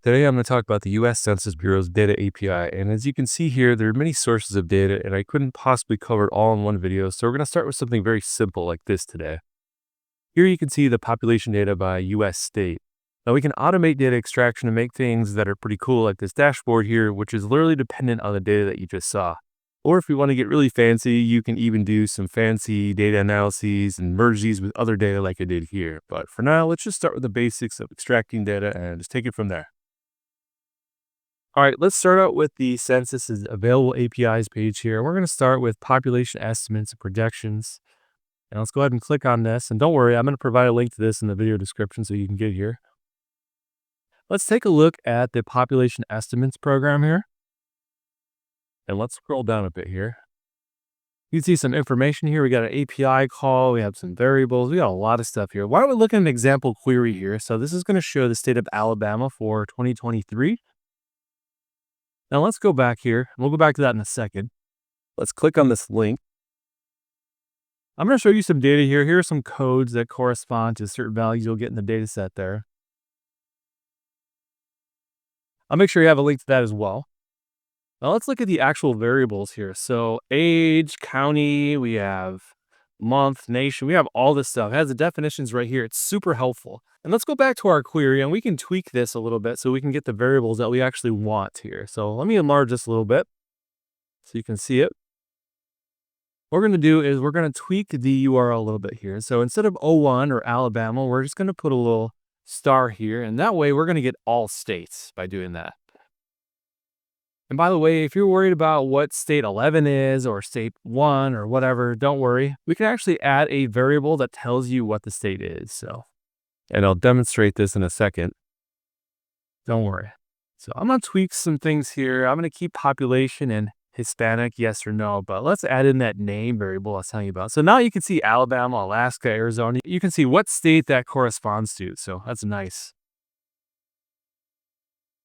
Today I'm going to talk about the U.S. Census Bureau's Data API, and as you can see here, there are many sources of data, and I couldn't possibly cover it all in one video, so we're going to start with something very simple like this today. Here you can see the population data by U.S. state. Now we can automate data extraction to make things that are pretty cool like this dashboard here, which is literally dependent on the data that you just saw. Or if you want to get really fancy, you can even do some fancy data analyses and merge these with other data like I did here. But for now, let's just start with the basics of extracting data and just take it from there. All right, let's start out with the Census's available APIs page here. We're going to start with population estimates and projections. And let's go ahead and click on this. And don't worry, I'm going to provide a link to this in the video description so you can get here. Let's take a look at the population estimates program here. And let's scroll down a bit here. You can see some information here. We got an API call. We have some variables. We got a lot of stuff here. Why don't we look at an example query here? So this is going to show the state of Alabama for 2023. Now let's go back here. We'll go back to that in a second. Let's click on this link. I'm going to show you some data here. Here are some codes that correspond to certain values you'll get in the data set there. I'll make sure you have a link to that as well. Now let's look at the actual variables here. So age, county, we have month, nation, we have all this stuff. It has the definitions right here. It's super helpful. And let's go back to our query and we can tweak this a little bit so we can get the variables that we actually want here. So let me enlarge this a little bit so you can see it. What we're going to do is we're going to tweak the URL a little bit here. So instead of 01 or Alabama, we're just going to put a little star here. And that way we're going to get all states by doing that. And by the way, if you're worried about what state 11 is or state 1 or whatever, don't worry. We can actually add a variable that tells you what the state is. And I'll demonstrate this in a second. Don't worry. So I'm going to tweak some things here. I'm going to keep population and Hispanic, yes or no, but let's add in that name variable I was telling you about. So now you can see Alabama, Alaska, Arizona. You can see what state that corresponds to. So that's nice.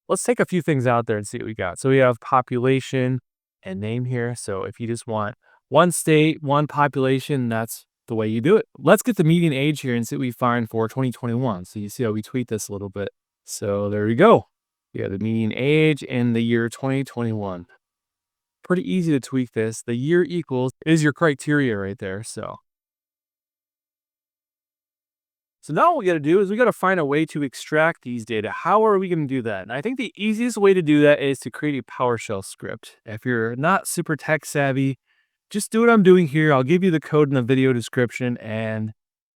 Let's take a few things out there and see what we got. So we have population and name here. So if you just want one state, one population, that's the way you do it. Let's get the median age here and see what we find for 2021. So you see how we tweak this a little bit. So there we go. We have the median age in the year 2021. Pretty easy to tweak this. The year equals is your criteria right there. So now what we got to do is we got to find a way to extract these data. How are we going to do that? And I think the easiest way to do that is to create a PowerShell script. If you're not super tech savvy, just do what I'm doing here. I'll give you the code in the video description and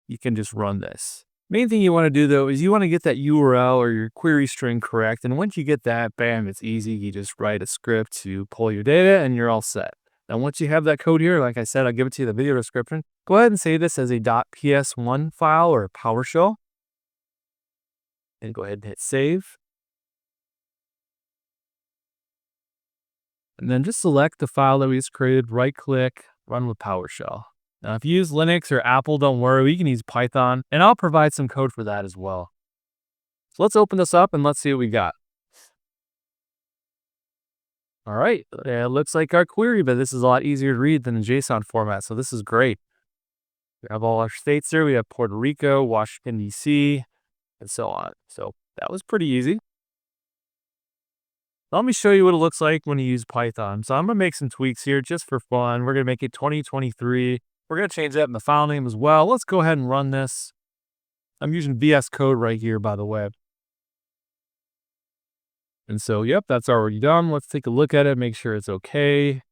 you can just run this. Main thing you want to do though is you want to get that URL or your query string correct. And once you get that, bam, it's easy. You just write a script to pull your data and you're all set. Now, once you have that code here, like I said, I'll give it to you in the video description. Go ahead and save this as a .ps1 file or PowerShell. And go ahead and hit save. And then just select the file that we just created, right click, run with PowerShell. Now, if you use Linux or Apple, don't worry, we can use Python, and I'll provide some code for that as well. So let's open this up and let's see what we got. All right, it looks like our query, but this is a lot easier to read than in JSON format, so this is great. We have all our states there. We have Puerto Rico, Washington, D.C., and so on. So that was pretty easy. Let me show you what it looks like when you use Python. So I'm going to make some tweaks here just for fun. We're going to make it 2023. We're going to change that in the file name as well. Let's go ahead and run this. I'm using VS Code right here, by the way. And so, yep, that's already done. Let's take a look at it, make sure it's okay.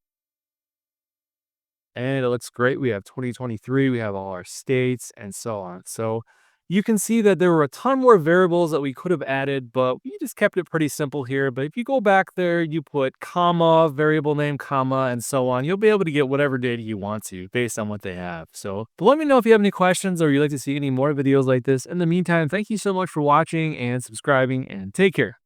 And it looks great. We have 2023, we have all our states and so on. So you can see that there were a ton more variables that we could have added, but we just kept it pretty simple here. But if you go back there, you put comma, variable name, comma, and so on, you'll be able to get whatever data you want to based on what they have. So, but let me know if you have any questions or you'd like to see any more videos like this. In the meantime, thank you so much for watching and subscribing, and take care.